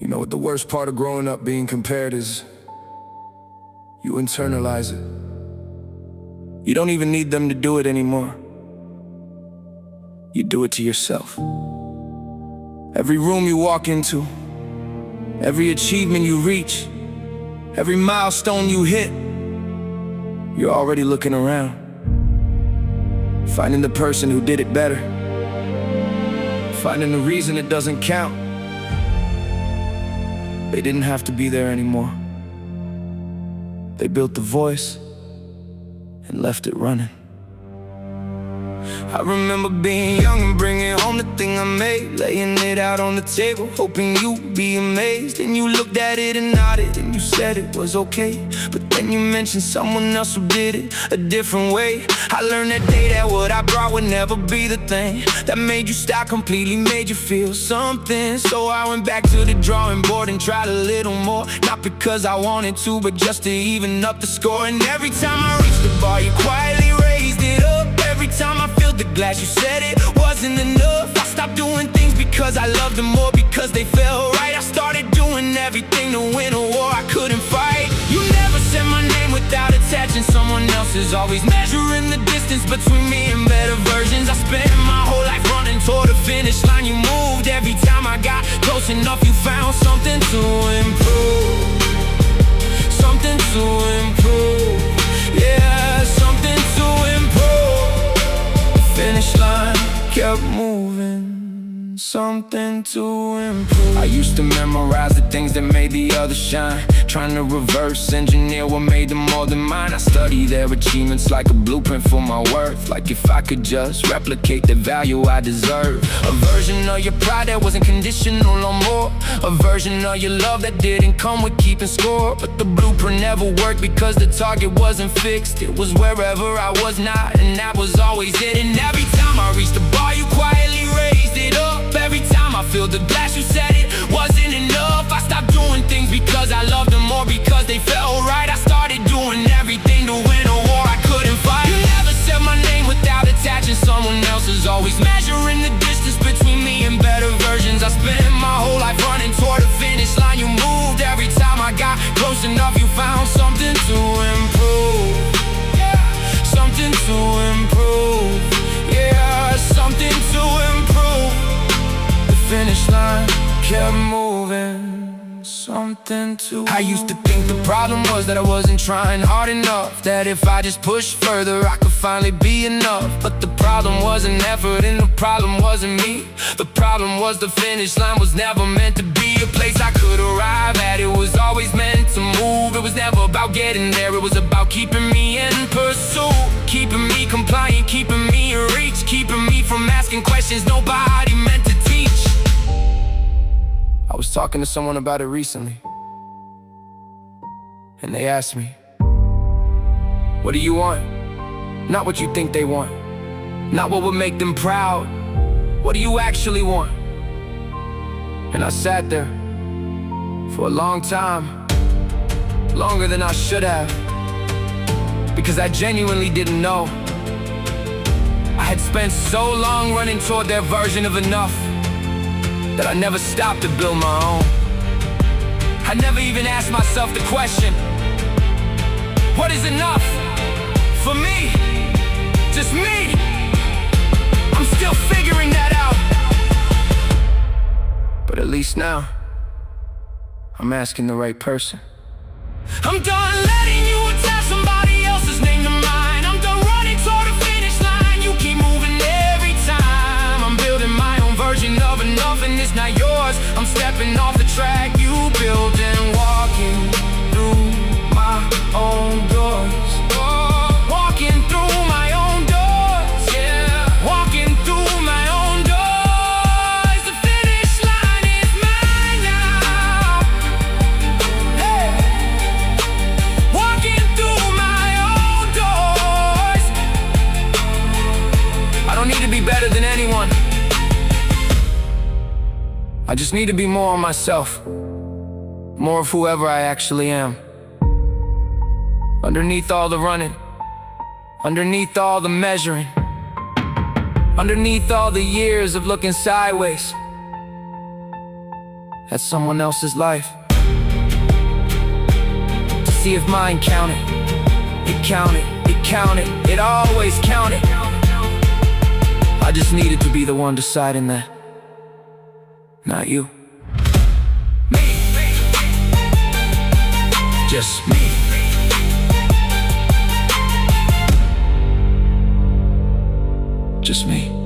You know what the worst part of growing up being compared is? You internalize it. You don't even need them to do it anymore. You do it to yourself. Every room you walk into, every achievement you reach, every milestone you hit, you're already looking around, finding the person who did it better, finding the reason it doesn't count. They didn't have to be there anymore. They built the voice and left it running. I remember being young and bringing home the thing I made, laying it out on the table, hoping you'd be amazed. And you looked at it and nodded, and you said it was okay. But then you mentioned someone else who did it a different way. I learned that day that what I brought would never be the thing that made you stop completely, made you feel something. So I went back to the drawing board and tried a little more, not because I wanted to, but just to even up the score. And every time I reached the bar, you quietly raised it up. Every time I filled the glass, you said it wasn't enough. I stopped doing things because I loved them more, because they felt right. I started doing everything to win a war I couldn't fight. You never said my name without attaching someone else's, always measuring the distance between me and better versions. I spent my whole life running toward the finish line. You moved every time I got close enough. You found something to improve, something to improve. Yeah, something to improve. Finish line kept moving, something to improve. I used to memorize the things that made the others shine, trying to reverse engineer what made them more than mine. I study their achievements like a blueprint for my worth, like if I could just replicate the value I deserve. A version of your pride that wasn't conditional no more, a version of your love that didn't come with keeping score. But the blueprint never worked because the target wasn't fixed. It was wherever I was not, and that was always it. And every time I reached the bar, you quietly raised it up. Every time I filled the glass, you said it wasn't enough. I stopped doing things because I loved them more, because they felt right. I started doing everything to win a war I couldn't fight. You never said my name without attaching someone else's, always measuring the distance between me and better versions. I spent my whole life running toward the finish line. You moved every time I got close enough. You found something to improve, something to improve. Yeah, something to improve. The finish line kept moving, something to. I used to think the problem was that I wasn't trying hard enough, that if I just pushed further I could finally be enough. But the problem wasn't effort, and the problem wasn't me. The problem was the finish line was never meant to be a place I could arrive at. It was always meant to move. It was never about getting there, it was about keeping me in pursuit, keeping me compliant, keeping me in reach, keeping me from asking questions nobody meant to teach. I was talking to someone about it recently, and they asked me, what do you want? Not what you think they want, not what would make them proud. What do you actually want? And I sat there for a long time, longer than I should have, because I genuinely didn't know. I had spent so long running toward their version of enough that I never stopped to build my own. I never even asked myself the question, what is enough? For me, just me. I'm still figuring that out, but at least now I'm asking the right person. I'm done letting you attach somebody else's name to mine. I'm done running toward the finish line. You keep moving every time. I'm building my own version of enough, and it's not yours. I'm stepping off the track you built and walking through my own doors. Walking through my own doors. Yeah, walking through my own doors. The finish line is mine now. Hey, walking through my own doors. I don't need to be better than anyone. I just need to be more of myself, more of whoever I actually am. Underneath all the running, underneath all the measuring, underneath all the years of looking sideways, at someone else's life to see if mine counted. It counted, it counted, it always counted. I just needed to be the one deciding that, not you. Me, just me. Just me.